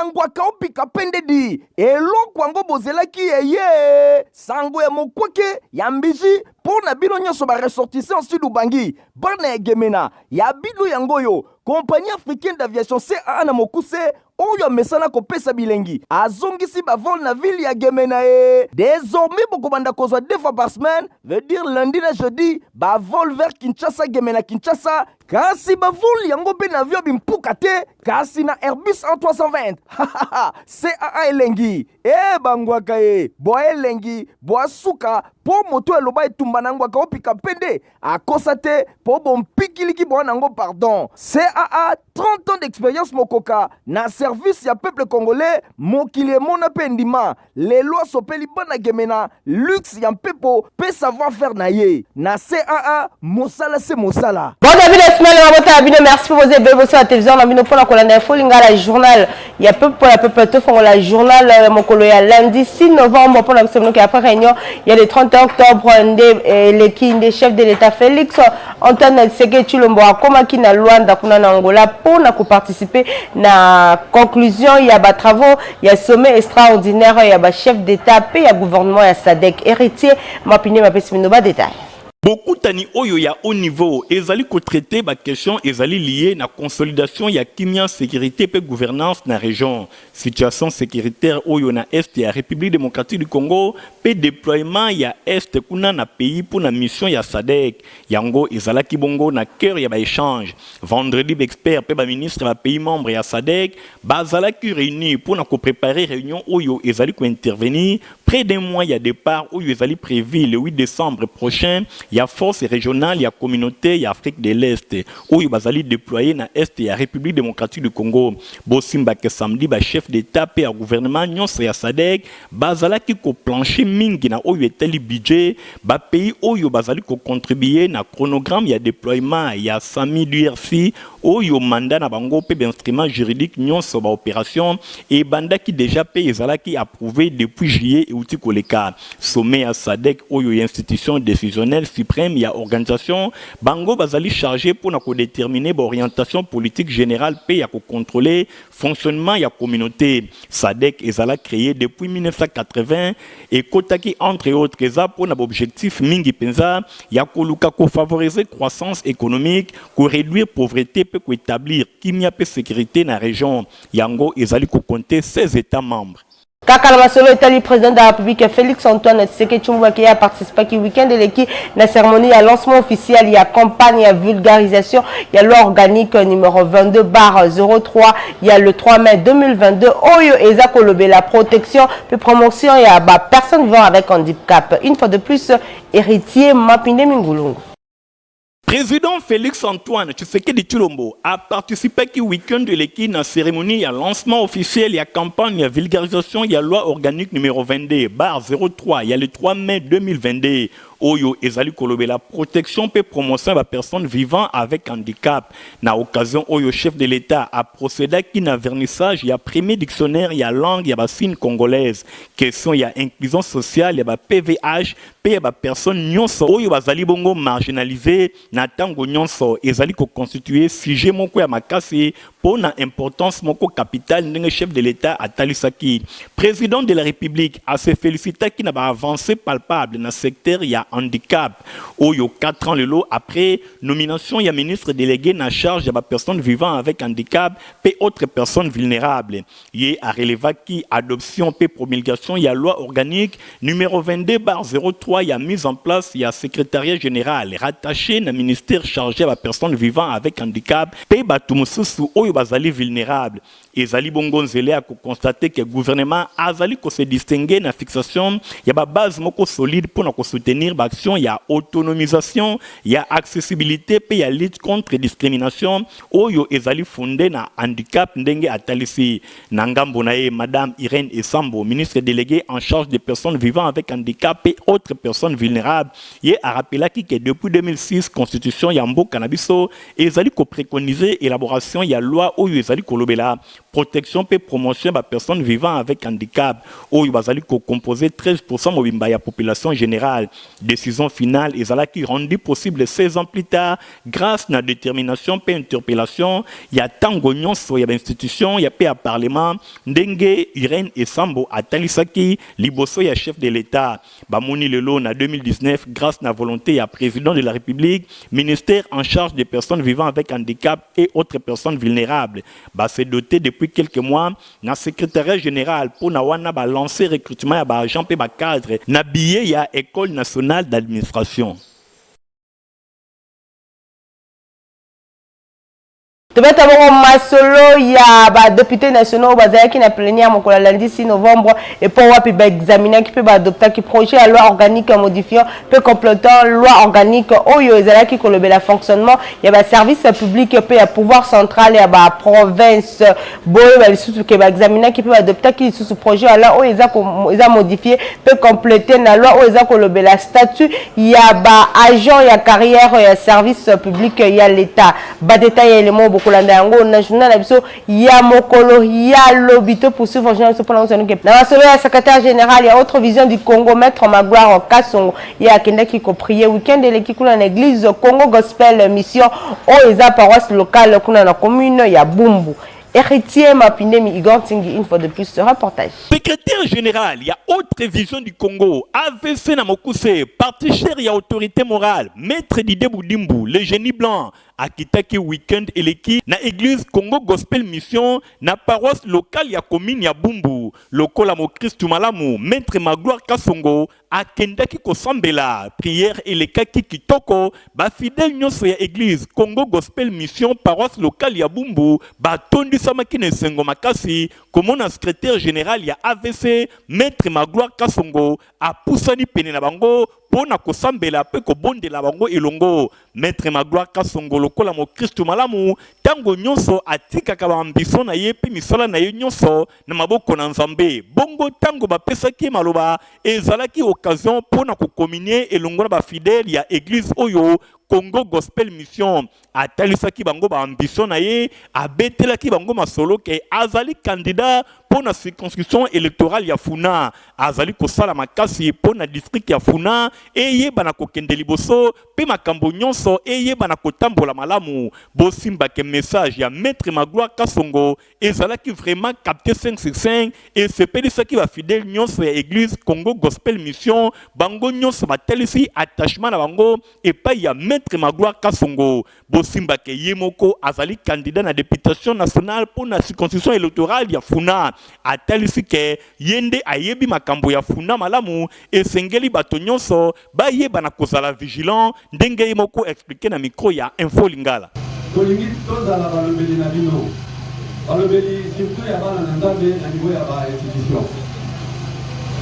nangwaka opika pendedi eloko yango bozelaki eye sango ya mokwake ya mbiji mpo na bino nyonso baressortissant sud ubangi bana ya gemena ya bilu yango yo compagnie africaine d'aviation CAA na mokuse oyo amesana kopesa bilengi azongisi bavol na ville ya gemena désormais bokobanda kozwa 2 fois par semaine veut dire lundi na jeudi bavol vers Kinshasa gemena Kinshasa kasi bavol yango pe na avion bimpuka te kasi na Airbus A320 CAA elengi bangwaka boa elengi boa suka po moto eloba etumba nangwaka opika pende akosa te po bompikiliki boa nango pardon CAA 30 ans d'expérience mokoka na service ya peuple congolais mokili mona pendima les lois sopeli bana gemena luxe ya mpepo pe savoir faire na ye na CAA mosala se mosala. Bon début de semaine mabota abine merci pour vos événements sur la télévision na bino pona kolanda info linga la journal ya peuple pour la peuple to fongo la journal mokolo ya lundi 6 novembre pour la semaine qui après réunion il y a le 31 octobre les chefs de l'état Félix Antoine Tshisekedi Tshilombo akomaki na Luanda kuna na Angola pour na participer na conclusion il y a ba travaux il y a sommet extraordinaire il y a ba chef d'état pe il y a gouvernement ya SADC héritier mapine mapesi minoba détail. Beaucoup tani oyo ya haut niveau ezali ko traiter ba question ezali lié na consolidation ya kimia sécurité pe gouvernance na région situation sécuritaire oyo na est ya République démocratique du Congo pe déploiement ya est kuna na pays pour na mission ya SADC yango ezalaki bongo na cœur ya ba échange vendredi expert pe ba ministre ba pays membre ya SADC bazalaki réunis pour na ko préparer réunion oyo ezali ko intervenir près d'un mois ya départ oyo ezali prévu le 8 décembre prochain. Il y a force régionale, il y a communauté, il y a Afrique de l'Est. Où il va aller déployer dans l'Est et la République démocratique du Congo. Bossimba que samedi, le chef d'État et le gouvernement, nous sommes SADC, bazala qui ko plancher mingi na où il était le budget, ba pays où il bazali ko contribuer na chronogramme, il y a déploiement, il y a SAMI d'URC, où il y a mandat na bango pe instrument juridique, nous sommes opération et banda qui déjà paye zala qui approuvé depuis juillet et outil koleka. Sommet à SADC où il y a institution décisionnelle suprême, il y a organisation bango bazali chargé pour déterminer l'orientation politique générale pe ya ko contrôler fonctionnement ya communauté SADC ezala créé depuis 1980 et kotaki entre autres eza pour na objectif mingi penza ya ko luka ko favoriser croissance économique ko réduire pauvreté pe ko établir kimia pe sécurité na région yango ezali ko compter 16 états membres. Kaka Masolo est le président de la République Félix Antoine Tshisekedi Tshilombo qui a participé au week-end de l'équipe la cérémonie à lancement officiel, il y a campagne, il y a vulgarisation, il y a l'organique numéro 22/03, il y a le 3 mai 2022, Oyo Eza Kolobe, la protection, puis promotion, il y a personnes vivant avec handicap. Une fois de plus, héritier Mapinde Mingulungu. Président Félix Antoine Tshisekedi Tshilombo a participé au week-end de l'équipe dans la cérémonie à lancement officiel, il y a campagne, il y a vulgarisation, il y a loi organique numéro 22/03, il y a le 3 mai 2022. Oyo ezali kolobe la protection pe promotion des personnes vivant avec handicap. Na occasion Oyo chef de l'État a procédé qui na vernissage, il y a premier dictionnaire, il y a langue, il y a signe congolaise. Question il y a inclusion sociale, il y a PVH, pe il y a personne nyonso Oyo bazali bongo marginalisé na tango nyonso ezali ko constituer sujet moko ya makasi pour na importance moko capital ndenge chef de l'État atalisaki. Président de la République a se félicité qui n'a pas avancé palpable dans secteur il y a handicap. Oyo 4 ans le lot après nomination il y a ministre délégué en charge de personnes vivant avec handicap et autres personnes vulnérables. Il a relevé qui adoption et promulgation il y a loi organique numéro 22/03 il y a mise en place il y a secrétariat général rattaché au ministère chargé de personnes vivant avec handicap et batumususu oyo bazali vulnérable. Ezali bongo nzele a constater que le gouvernement azali ko se distinguer na fixation il y a base moko solide pour na soutenir l'action, il y a autonomisation, il y a accessibilité, puis il y a lutte contre discrimination. Oyo ezali fondé na handicap ndenge atalisi nangambo nae madame Irène Esambo, ministre déléguée en charge des personnes vivant avec handicap et autres personnes vulnérables. Il a rappelé que depuis 2006 constitution ya mboka na biso ezali ko préconiser élaboration il y a loi oyo ezali ko lobela protection et promotion des personnes vivant avec handicap. Oyo bazali ko composer 13% mobimba ya population générale. Décision finale ezalaki rendue possible 16 ans plus tard grâce à la détermination et interpellation ya tango nyonso ya institution ya pe ya parlement ndenge Irène Esambo atalisaki liboso ya chef de l'État. Bamoni lelo na 2019 grâce à la volonté ya président de la République, ministère en charge des personnes vivant avec handicap et autres personnes vulnérables. C'est doté depuis quelques mois na secrétariat général pour na wana ba lancer recrutement ya ba agent pe ba cadre na billet ya école nationale d'administration. Tobeta bongo masolo ya ba député nationaux bazaki na plénière mokola lundi 6 novembre et pour wapi ba examiner qui peut ba adopter qui projet à loi organique modifiant peu complétant loi organique oyo ezalaki kolobela fonctionnement ya ba service public pe ya pouvoir central ya ba province boyo ba lisusu ke ba examiner qui peut ba adopter qui sous projet à la oyo eza modifier peut compléter na loi oyo eza kolobela statut ya ba agent ya carrière ya service public ya l'état ba détail élément kolanda yango na journal biso ya mokolo ya lobito pour suivre journal so pendant que na masolo ya secrétaire général ya autre vision du Congo maître Magloire Kasongo ya kenda ki ko prier week-end eleki kuna na église Congo Gospel Mission o eza paroisse locale kuna na commune ya Bumbu. Héritier Mapindemi Igor Tingi, une fois de plus ce reportage. Secrétaire général, il y a autre vision du Congo. AVC Namokuse, parti cher, il y a autorité morale. Maître Didé Boudimbu, le génie blanc. Akitaki week-end eleki na église Congo Gospel Mission na paroisse locale ya commune ya Bumbu. Lokola mo Christu malamu, Maître Magloire Kasongo akendaki kosambela prière elekaki kitoko ba fidèle nyonso ya église Congo Gospel Mission paroisse locale ya Bumbu ba tondi samaki na sengo makasi komona secrétaire général ya AVC Maître Magloire Kasongo apusani pene na bango pona kosambela pe kobondela bango elongo. Maître Magloire Kasongo lokola mo Christu malamu tango nyonso atikaka ba ambition na ye pe misala na ye nyonso na maboko na Nzambe. Bongo tango bapesaki maloba ezalaki occasion pona kokominier elongo na ba fidèle ya église oyo Congo Gospel Mission atalisaki bango ba ambition na ye abetelaki bango masolo ke azali candidat pour la circonscription électorale ya Funa azali kosala makasi pour na district ya Funa eye bana kokende liboso pe makambo nyonso eye bana kotambola malamu bosimba ke message ya Maître Magloire Kasongo ezalaki vraiment capté 5 sur 5 et sepelisaki ba fidèle nyonso ya église Congo Gospel Mission bango nyonso batelisi attachement na bango et pa ya Maître Magloire Kasongo bosimba ke yemoko azali candidat na députation nationale pour la circonscription électorale ya Funa atalisi ke yende ayebi makambo ya Funa malamu esengeli bato nyonso bayeba na kozala vigilant ndenge yemoko expliquer na micro ya Info Lingala. Kolingi tozala balobeli na bino balobeli surtout ya bana na Nzambe na niveau ya ba institution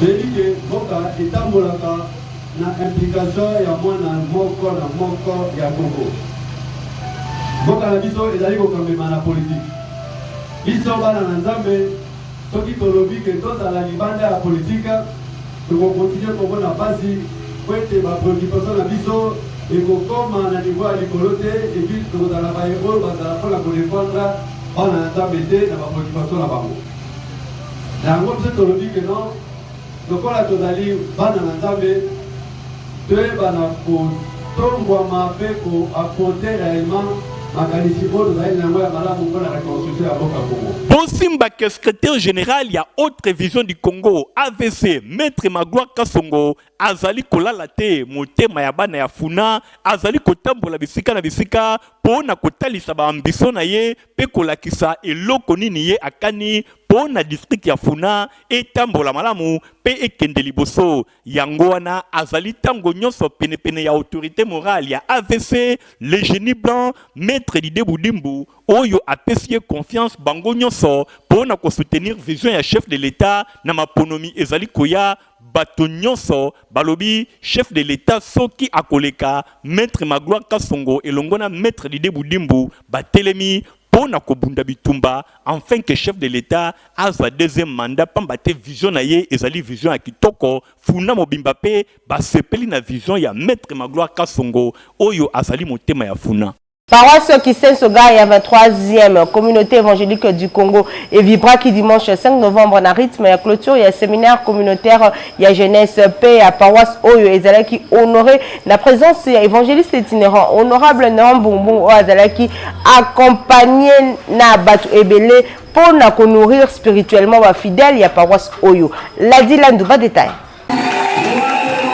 belike boka etambolaka na implication ya mwana moko ya Congo. Boka na biso ezali kokamema na politique. Biso bana na Nzambe soki tolobi ke tozala libanda ya politique tokokontinue komona basi po ete bapreoccupation na biso ekokoma na niveau ya likolo te epuis tokozala bahéros bazala mpona kodefendre bana na Nzambe te na bapreoccupation na bango. Na yango biso tolobi ke non lokola tozali bana na Nzambe toyebana kotongwama mpe koapporter réellement makanisi oyo tozali na yango ya malamu mpona reconstruction ya boka Congo. Bosimba que secrétaire général, il y a autre vision du Congo. AVC, Maître Magloire Kasongo, azali kolala te motema ya bana ya Funa, azali kotambola bisika na bisika pona kotalisa ba ambition na ye pe kolakisa eloko nini ye akani pona district ya Funa etambola malamu pe ekende liboso yango wana azali tango nyonso pene ya autorité morale ya AVC le génie blanc Maître Didé Boudimbu oyo apesi confiance bango nyonso pona ko soutenir vision ya chef de l'État na maponomi ezali koya bato nyonso balobi chef de l'État soki akoleka Maître Magloire Kasongo elongona Maître Didé Boudimbu batelemi pona kobunda bitumba enfin que chef de l'État a sa deuxième mandat pambate vision na ye ezali vision ya kitoko Funa mobimba pe basepeli na vision ya Maître Magloire Kasongo oyo azali motema ya Funa. Paroisse Kisensoga, il y a 23e communauté évangélique du Congo et Vibra qui dimanche 5 novembre en rythme et à clôture, il y a séminaire communautaire, il y a jeunesse paix à paroisse Oyo Ezala qui honoré la présence, il y a évangéliste itinérant honorable Néon Bonbon Ezala qui accompagné na Batu Ebele pour nourrir spirituellement les fidèles, il y a paroisse Oyo. Ladi Landouba détail.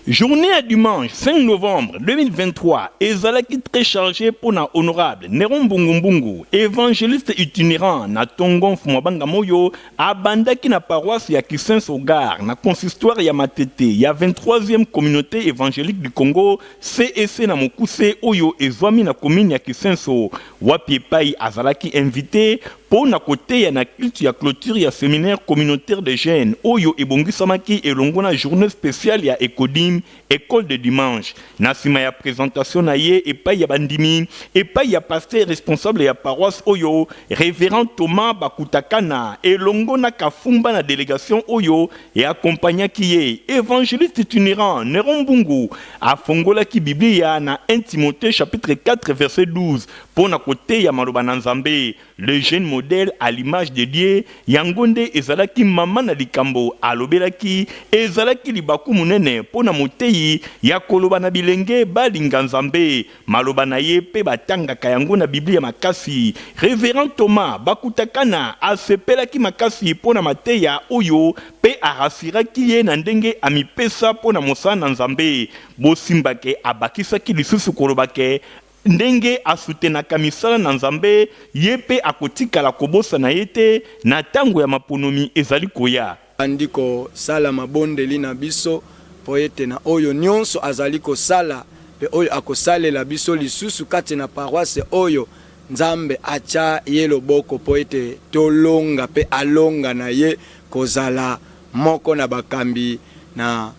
Journée à dimanche 5 novembre 2023, ezalaki très chargé pour na honorable Néron Bungumbungu, évangéliste itinérant na Tongon Fumabanga Moyo, abandaki na paroisse ya Kisensogar, na consistoire ya Matete, ya 23e communauté évangélique du Congo, CEC na Mokuse Oyo ezwami na commune ya Kisenso, wapi pai azalaki invité pour na côté ya na culte ya clôture ya séminaire communautaire de jeunes Oyo ebongisamaki elongo na journée spéciale ya Ekodim école de dimanche na sima ya présentation na ye epai ya bandimi epai ya pasteur responsable ya paroisse Oyo révérend Thomas Bakutakana elongo na kafumba na délégation Oyo et accompagnaki ye évangéliste itinérant Néron Bungu afongolaki Biblia na 1 Timothée chapitre 4 verset 12 pour na côté ya maloba na Nzambe le jeune modèle à l'image de Dieu yangonde ezalaki mama na likambo alobelaki ezalaki libaku munene pona motei ya koloba na bilenge balinga Nzambe maloba na ye pe batangaka yango na Biblia makasi révérend Thomas Bakutakana asepelaki makasi pona mateya Oyo pe arasiraki ye na ndenge amipesa pona mosala na Nzambe bosimbake abakisaki lisusu kolobake ndenge asutenaka misala na Nzambe yepe akotikala kobosa na yete na tango ya maponomi ezali koya andiko sala mabondeli na biso po ete na oyo nyonso azali kosala pe oyo akosalela biso lisusu kati na paroisse oyo Nzambe acha ye loboko po ete tolonga pe alonga na ye kozala moko na bakambi na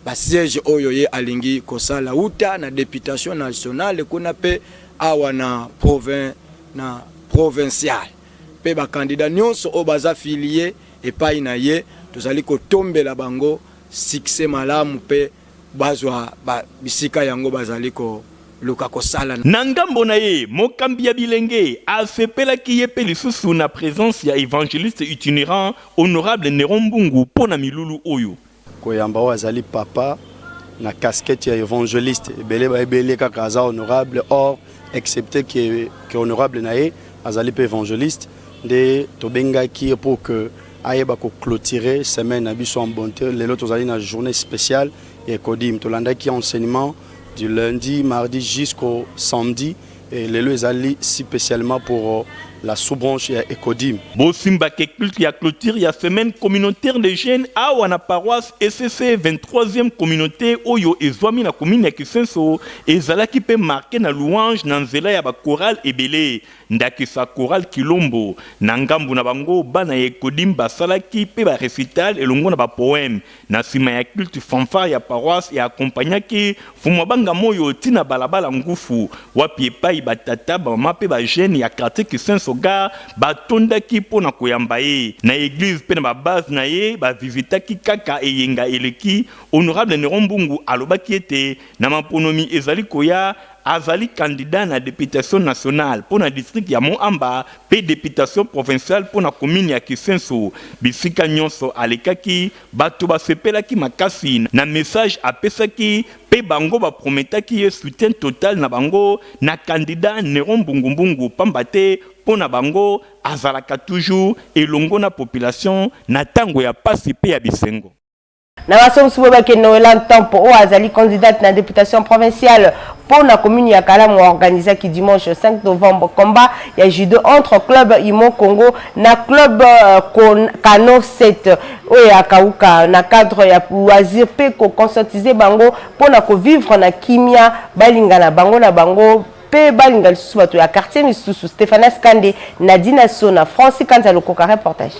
basiège oyo ye alingi kosala uta na députation nationale kuna pe awa na provincial pe ba candidat nyonso o baza filié epai na ye tozali kotombela bango succès malamu pe bazwa bisika yango bazali ko luka kosala na ngambo na ye mokambi ya bilenge asepelaki ye pe lisusu na présence ya évangéliste itinérant honorable Néron Bungu pona milulu oyo koyamba o azali papa na casquette ya évangéliste ebele kaka aza honorable or excepté que honorable na ye azali pe évangéliste de tobengaki pour que ayeba ko clôturer semaine na biso en bonté lelo tozali na journée spéciale et kodim tolandaki enseignement du lundi mardi jusqu'au samedi et lelo ezali spécialement pour la sous-branche ya Ekodim. Bosimba ke culte ya clôture ya semaine communautaire de jeunes awa na paroisse ECC 23e communauté Oyo ezwami na commune ya Kisenso ezalaki pe marqué na louange na nzela ya ba chorale ebele ndakisa chorale Kilombo na ngambu na bango bana ya Ekodim basalaki pe ba récital elongo na ba poème na sima ya culte fanfare ya paroisse ya accompagnaki fumwa banga moyo tina balabala ngufu wapi epai batata ba mama pe ba jeune ya quartier Kisenso ga batondaki pona koyamba ye na église pe na ba base na ye ba visitaki kaka eyenga eleki honorable Néron Bungu alobaki ete na maponomi ezali koya azali candidat na députation nationale pour na district ya Moamba pe députation provinciale pour na commune ya Kisenso bisika nyonso alekaki bato basepelaki makasi na message apesaki pe bango ba prometaki ye soutien total na bango na candidat Néron Bungu pambate pour na bango azalaka toujours elongo na population na tango ya pasi pe ya bisengo na baso msuboba ke Noël Tempo o azali candidate na députation provinciale pour la commune ya Kalamu organisé qui dimanche 5 novembre combat ya judo entre club Imo Congo na club Kano 7 o ya Kauka na cadre ya loisir pe ko conscientiser bango pour na ko vivre na kimia balinga na bango pe balinga lisusu bato ya quartier misusu Stéphane Skande Nadina Sona Francis Kanza le reportage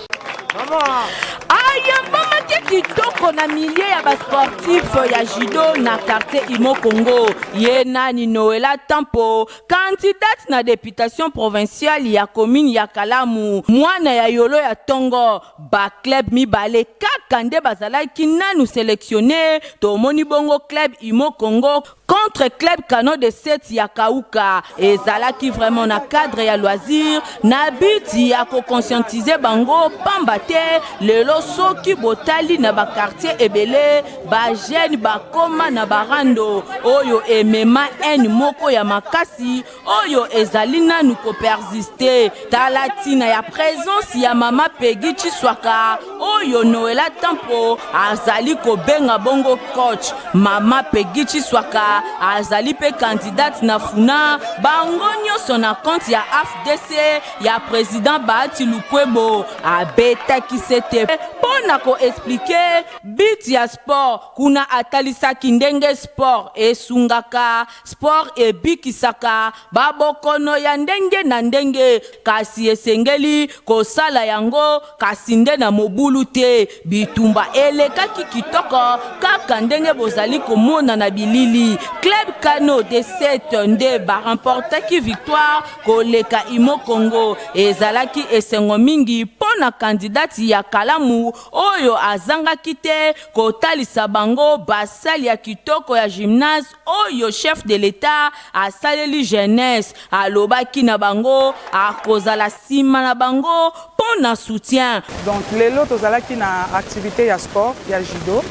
kitoko na millier ya basportif ya judo na quartier Imo Congo. Ye nani Noela Tampo, candidate na députation provinciale ya commune ya Kalamu. Mwana ya yolo ya Tongo, ba club mibale kakande bazalaki nanu sélectionné to moni bongo club Imo Congo contre club Kano de 7 ya Kauka. Ezalaki vraiment na cadre ya loisir na but ya ko conscientiser bango pambate lelo soki botali na ba quartier ebele ba jeune ba koma na barando oyo emema en moko ya makasi oyo ezali nanu ko persister talatina ya présence ya mama Peggy Chiswaka oyo Noela Tampo azali ko benga bongo coach. Mama Peggy Chiswaka azali pe candidate na funa bango nyonso na compte ya AFDC ya président Bahati Lukwebo abeta kisete pona ko expliquer bit ya sport kuna atalisa kindenge sport esungaka sport ebikisaka babokono ya ndenge na ndenge kasi esengeli kosala yango kasi nde na mobulu te bitumba elekaki kitoko kaka ndenge bozali komona na bilili. Club Kano de 7 nde ba remportaki victoire koleka Imo Congo ezalaki esengo mingi pona kandidati ya Kalamu oyo azangaki te kotalisa bango basali ya kitoko ya gymnase oyo chef de l'État asaleli jeunesse alobaki na bango akozala sima na bango pona soutien. Donc lelo tozalaki na activité ya sport ya judo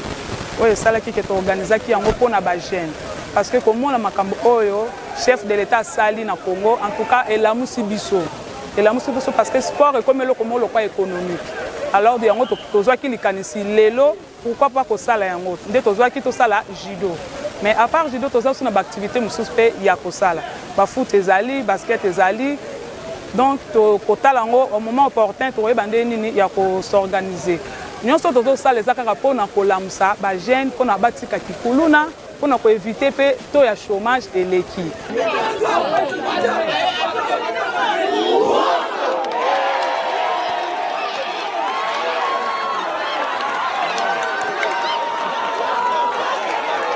oyo salaki ke to organizaki yango pona ba jeune parce que comme on a makambo oyo chef de l'État sali na Congo en tout cas elamusi biso parce que sport est comme le quoi économique. Alors de yango tozwaki likanisi lelo pourquoi pas ko sala yango nde tozwaki to sala judo. Mais à part judo tozwa na activité mususu pe ya ko sala ba foot ezali basket ezali donc to kotala yango au moment opportun to yebande nini ya ko s'organiser. Nyonso tozo sala ezaka pona kolamusa ba jeune pona batika kikuluna pona ko éviter pe to ya chômage eleki.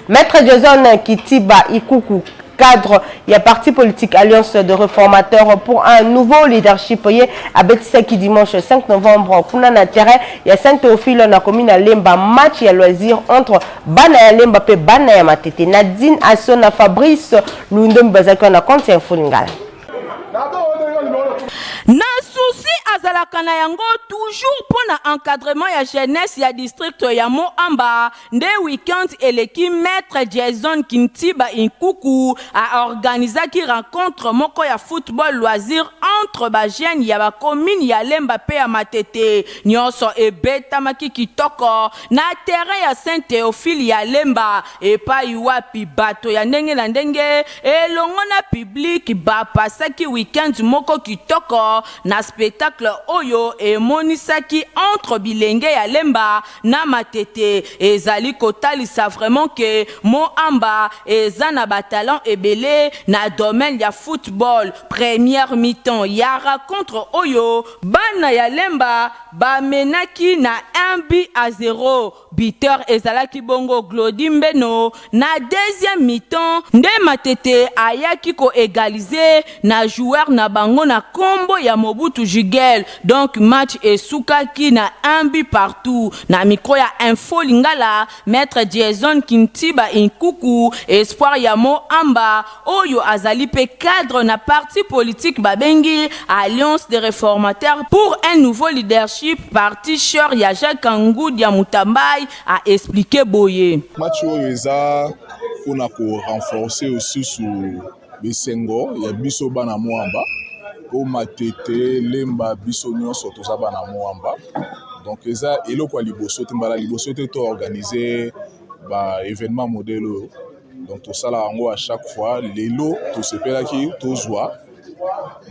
Maître Jason Kitiba Ikuku, cadre, il y a parti politique Alliance de réformateurs pour un nouveau leadership. Il y a Betsaki dimanche 5 novembre. Pour l'intérêt, il y a Saint-Théophile, on a commis à Lemba match et loisir entre Bana et Lemba et Bana et Matete. Nadine Assona Fabrice, Lundum Bazaki, on a compté un Fulingala. Na souci azalaka na yango toujours pona encadrement ya jeunesse ya district ya Moamba nde weekend eleki maître Jason Kintiba Inkuku a organisé qui rencontre moko ya football loisir entre ba jeunes ya ba commune ya Lemba pe ya Matete nyonso ebetamaki kitoko na terrain ya Saint-Théophile ya Lemba epa iwapi bato ya ndenge na ndenge elongo na public ba pasaki weekend moko kitoko na spectacle oyo emonisaki entre bilenge ya Lemba na Matete ezali kotalisa vraiment que Moamba eza na batalent ebele na domaine ya football première mi-temps ya rencontre oyo bana ya Lemba bamenaki na 1-0 biteur ezalaki bongo Glody Mbeno na deuxième mi-temps nde Matete ayaki ko égaliser na joueur na bango na kombo ya Mobutu Jigel donc match esukaki na 1 partout na micro ya Info Lingala maître Jason Kintiba Inkuku espoir ya Moamba oyo azali pe cadre na parti politique babengi Alliance des réformateurs pour un nouveau leadership parti cher ya Jacques Angoud ya Mutambai a expliqué boye match oyo eza pona ko renforcer aussi sur bisengo ya biso bana Moamba o Matete Lemba biso nyonso toza bana Moamba donc eza eloko liboso te mbala liboso te to organiser ba événement modèle donc to sala yango à chaque fois lelo to sepelaki tozwa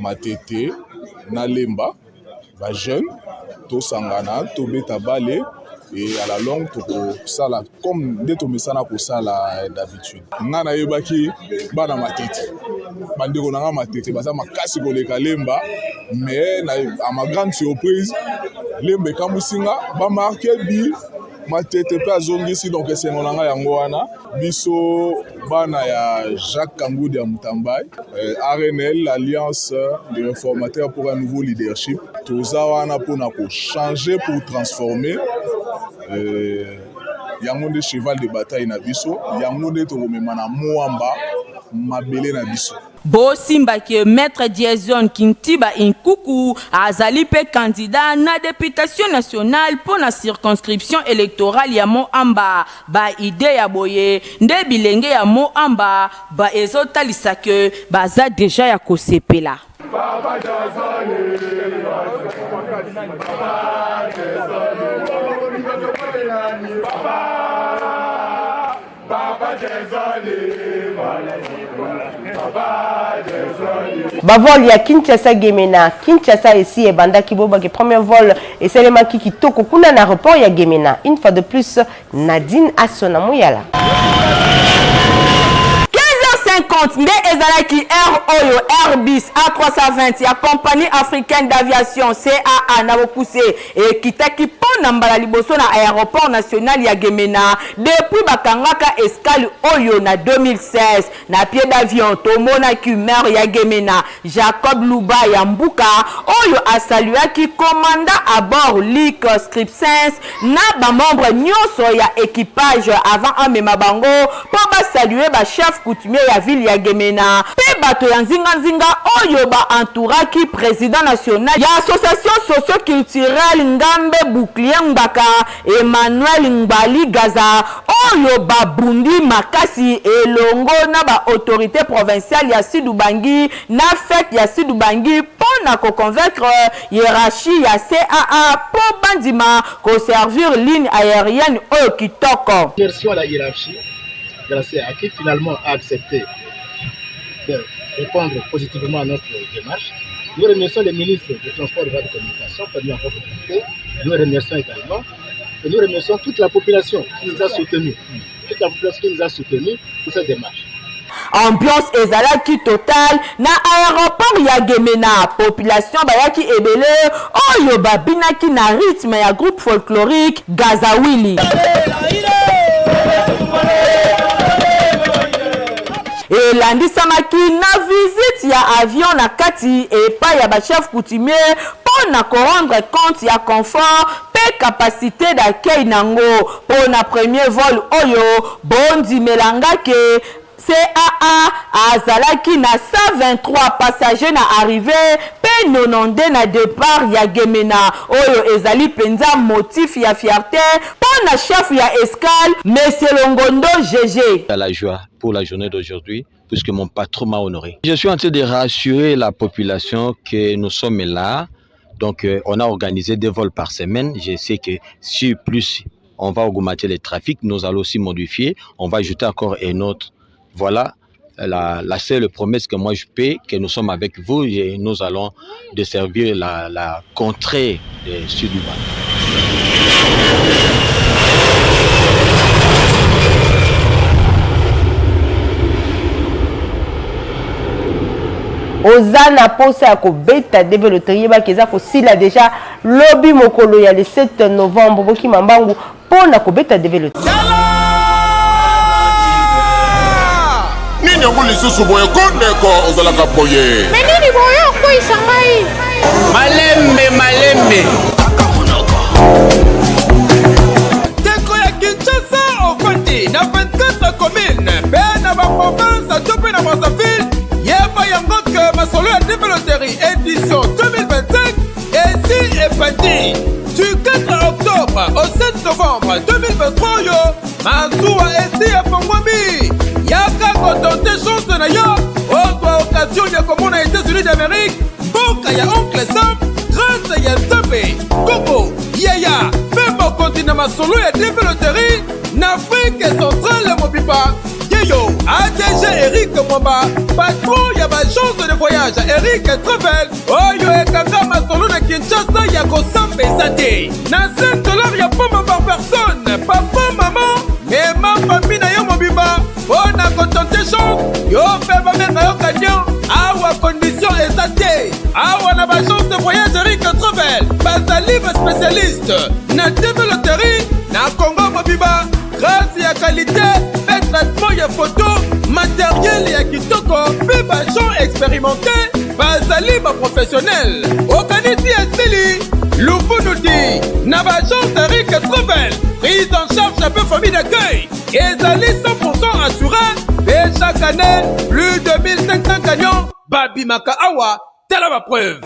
Matete na Lemba ba jeune to sangana to beta balé et à la longue to sala comme de to mesana ko sala d'habitude ngana yebaki bana Matete bandeko nanga Matete baza makasi koleka Lemba mais à ma grande surprise Lemba kamusinga ba marqué bi matete mpe azongisi donc esengo na ngai yango wana biso bana ya Jacques Kangoudi ya Mutambai RNL, Alliance des réformateurs pour un nouveau leadership toza wana mpona kochanger pour transformer yango nde cheval de bataille na biso yango nde tokomema na mwamba mabele na biso. Bosimba ke maître Diazon Kintiba Inkuku azali pe candidat na députation nationale pour la circonscription électorale ya Moamba ba idée ya boye nde bilenge ya Moamba ba ezotalisa ke baza déjà ya kosepela. Baba Jazali Bavol ya Kinshasa Gemena Kinshasa ici et banda kiboba que premier vol et c'est les maki qui toko kuna na report ya Gemena une fois de plus Nadine Assona Mouyala 50 nde ezalaki Air Oyo Airbus A320 ya compagnie africaine d'aviation CAA na bokuse et kitaki pona mbala liboso na aéroport national ya Gemena depuis bakangaka escale Oyo na 2016 na pied d'avion tomonaki maire ya Gemena Jacob Luba ya Mbuka Oyo asaluaki commandant à bord Lick Scripsens na ba membre nyonso ya équipage avant amema bango po ba saluer ba chef coutumier ya ville ya Gemena pe bato ya nzinga Oyo ba entouraki président national ya association socio-culturelle Ngambe Bouclier Mbaka Emmanuel Ngbali Gaza Oyo ba bundi makasi elongo na ba autorité provinciale ya Sidubangi na fête ya Sidubangi pona ko convaincre hiérarchie ya CAA po bandima ko servir ligne aérienne Oyo kitoko. Merci à la hiérarchie de la CAA qui finalement a accepté de répondre positivement à notre démarche. Nous remercions les ministres des Transports et de la Communication qui ont mis en compte. Nous remercions également et nous remercions toute la population qui nous a soutenus. Toute la population qui nous a soutenus pour cette démarche. Ambiance ezalaki total na aéroport ya Gemena population bayaki ebele Oyo babinaki na rythme ya groupe folklorique Gazawili. Et landisamaki na visite ya avion na kati epa ya ba chef coutumier pour na rendre compte ya confort pe capacité d'accueil nango pour na premier vol Oyo bondi melangake CAA azalaki na 123 passagers na arrivé pe 92 na départ ya Gemena Oyo ezali penza motif ya fierté pour na chef ya escale Monsieur Longondo GG. À la joie pour la journée d'aujourd'hui puisque mon patron m'a honoré. Je suis en train de rassurer la population que nous sommes là. Donc on a organisé 2 vols par semaine. Je sais que si plus on va augmenter le trafic, nous allons aussi modifier. On va ajouter encore un autre. Voilà la seule promesse que moi je paie, que nous sommes avec vous et nous allons desservir la contrée du Sud-Ouest. Ozana posa ya kobeta développer ba keza ko sila déjà lobby mokolo ya le 7 novembre boki mambangu pona kobeta développer. Nini yango lisusu boye kondeko ozalaka poye. Mais nini boye ko isangai? Malembe. Teko ya Kinshasa ofandi na 24 communes pe na ba province tope na Brazzaville. Yeba yango que masolo ya développerie édition 2025 ici est parti du 4 octobre au 7 novembre 2023 yo Mazoua ici à Pongwami yaka kotonte chance na yo autre occasion ya komona États-Unis d'Amérique mboka ya oncle Sam grâce ya Nzambe Congo Yaya Pembo continue masolo ya développerie na Afrique centrale mobiba Yeyo, ADG Eric Mwamba, patron ya l'agence de voyage Eric Travel, Oyo ekanga masolo na Kinshasa ya kosambe zate. Na $5 ya poma par personne, papa, maman, et ma famille na yo mobimba, on a contenté chance, yo peba menga yo kanyon, awa condition ezate, awa na l'agence de voyage Eric Travel, bazali ba spécialiste, na développerie, na Congo qualité mpe traitement ya photo matériel ya kitoko mpe bagent expérimenté bazali baprofessionnel okanisi esili lufunuti na bagence Eric Trouvel prise en charge un peu famille d'accueil ezali 100% assuré et chaque année plus de 1500 gagnants babimaka awa tala ba preuve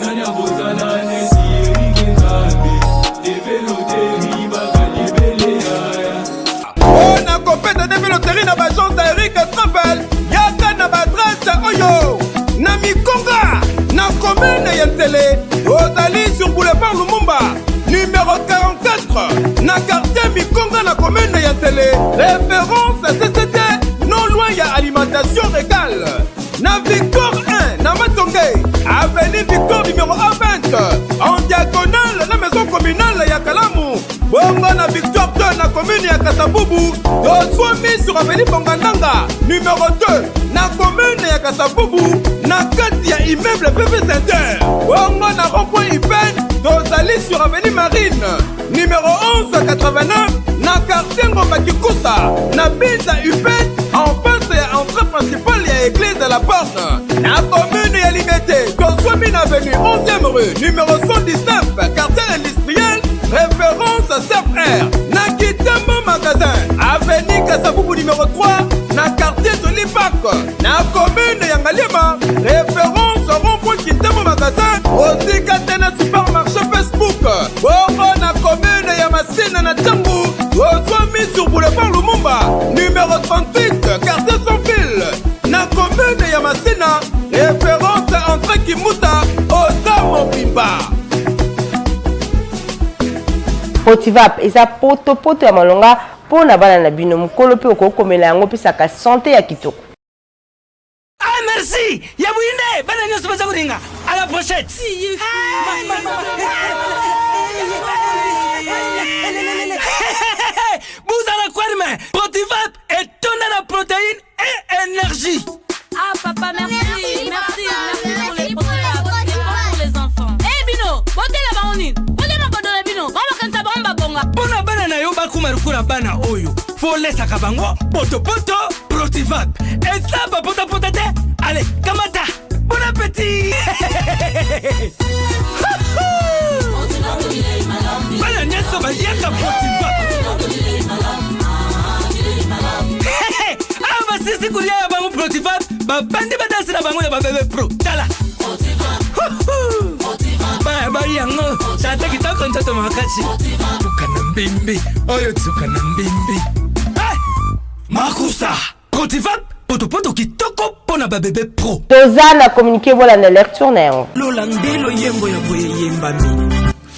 on a compété de véloterie na bagence Eric Trouvel yaka na badresse oyo na Mikonga na commune ya Ntele ozali sur boulevard Lumumba numéro 44 na quartier Mikonga na commune ya Ntele référence CCT non loin ya alimentation régale na Victor 1 na Matonge avenue Victor numéro 20 en diagonale la maison communale ya Kalamu bongo na Victor 2 na commune ya Kasavubu doswami sur avenue Bongandanga numéro 2 na commune ya Kasavubu na kati ya immeuble PP Center bongo na rond-point Ipen dozali sur avenue Marine numéro 1189 na quartier Ngomba Kikusa na Binza Ipen en face ya entrée principale ya église de la Borne na commune ya Liberté doswami na avenue 11e rue numéro 119 quartier industriel référence CFR na Kitembo magasin avenue Kasavubu numéro 3 na quartier de l'Ipak na commune ya Ngaliema référence rond-point Kitembo magasin aussi Katena supermarché Facebook bongo na commune ya Masina na Tchangu ozwami sur boulevard Lumumba numéro 38 quartier sans fil na commune ya Masina référence entrée Kimuta Oza Mobimba Potivap eza poto ya malonga pona bana na bino mukolo pe okokomela yango pisaka santé ya kitoko. Ah merci ya buinde bana nyoso baza kuringa à la prochaine. Buzala kwarme Potivap est tonne la protéine et énergie. Ah papa merci pour les pour les enfants. Eh Bino, bote la baonine. Pona bana na yo bakumarukura bana oyo folesaka bango poto Potivap eza bapota te allez kamata bon appétit bana nyonso bayaka Potivap awa basisi kolia ya bango Potivap babandi badansi na bango ya babebe pro tala bari yango tata kitoko ntoto makasi tukana mbimbi oyo tukana mbimbi makusa Potivap poto kitoko pona babebe pro toza na communiquer bola na lecture na yango lolandelo yembo ya boye yembami.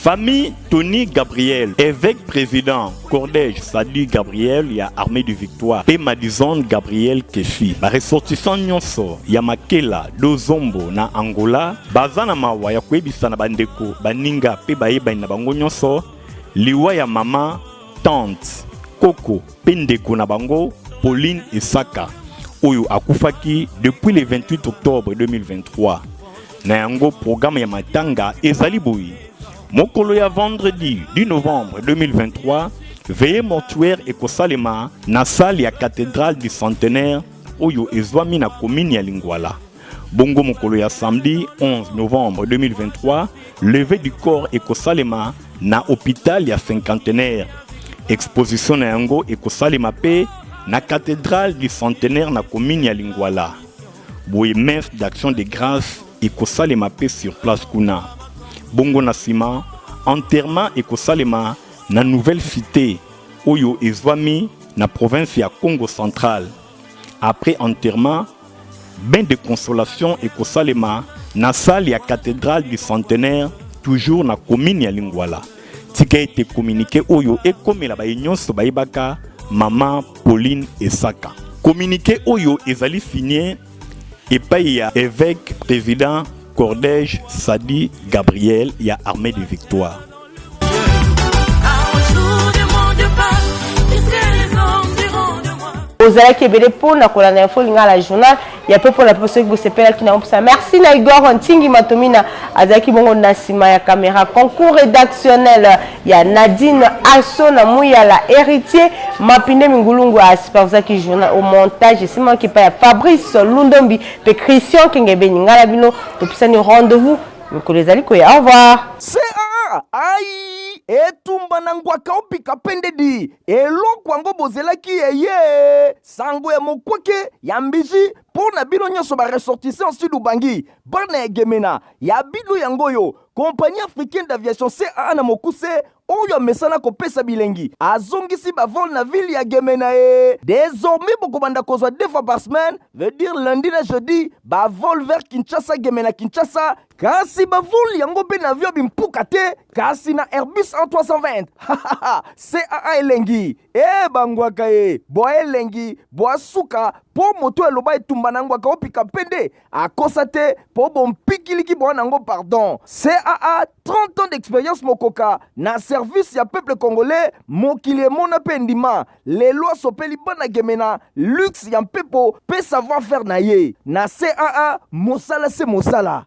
Famille Tony Gabriel, évêque président, Cordège Sadi Gabriel, ya Armée de Victoire, et Madison Gabriel Kefi. Ba ressortissant nyonso, ya Makela, Dozombo na Angola, bazana mawa ya kwebisa na bandeko, baninga pe bayeba na bango nyonso, liwa ya mama, tante, Coco, pendeko na bango, Pauline et Saka, oyo akufaki depuis le 28 octobre 2023. Na yango programme ya matanga ezali boyi. Mokolo ya vendredi 10 novembre 2023, veillée mortuaire et kosalema na salle ya cathédrale du centenaire oyo ezwami na commune ya Lingwala. Bongo mokolo ya samedi 11 novembre 2023, levée du corps et kosalema na hôpital ya cinquantenaire. Exposition na yango et kosalema pe na cathédrale du centenaire na commune ya Lingwala. Boye messe d'action de grâce et kosalema pe sur place kuna. Bongo na sima, enterrement et kosalema na nouvelle cité oyo ezwami na province ya Congo central. Après enterrement, bain de consolation et kosalema na salle ya cathédrale du centenaire toujours na commune ya Lingwala. Tika été communiqué oyo et comme la baynyonso bayibaka maman Pauline et Saka. Communiqué oyo ezali signé et paye évêque président Cordège Sadi Gabriel ya Armée de Victoire. ozalaki ebele mpona kolanda info linga la journal ya pe mpona pe soki bosepelaki na mposa. Merci na Igor Ntingi Matomina azalaki bongo na nsima ya caméra. Concours rédactionnel ya Nadine Asso na Muyala Héritier Mapinde Mingulungu a supervisaki journal au montage sima ki pa ya Fabrice Lundombi pe Christian Kengebe ngala bino topisani rendez-vous mikolo ezali koya. Au revoir. Aïe etumba na ngwaka opika pendedi eloko yango bozelaki ye sango ya mokweke ya mbiji pona bino nyonso ba ressortissant sud ubangi bana egemena ya bilu yango yo compagnie africaine d'aviation CAA na mokuse oyo mesana kopesa bilengi azongisi bavol na ville ya Gemena désormais bokobanda kozwa 2 fois par semaine veut dire lundi na jeudi bavol vers Kinshasa Gemena Kinshasa kasi bavol yango pe na avion bimpuka te kasi na Airbus A320 CAA elengi bangwaka boa elengi boa suka po moto eloba etumba na ngwaka opika pende akosa te po bompikiliki boa nango pardon. CAA 30 ans d'expérience mokoka na service ya peuple congolais mokili mona pendima les lois sopeli bana Gemena luxe ya mpepo pe savoir faire na ye na CAA mosala se mosala.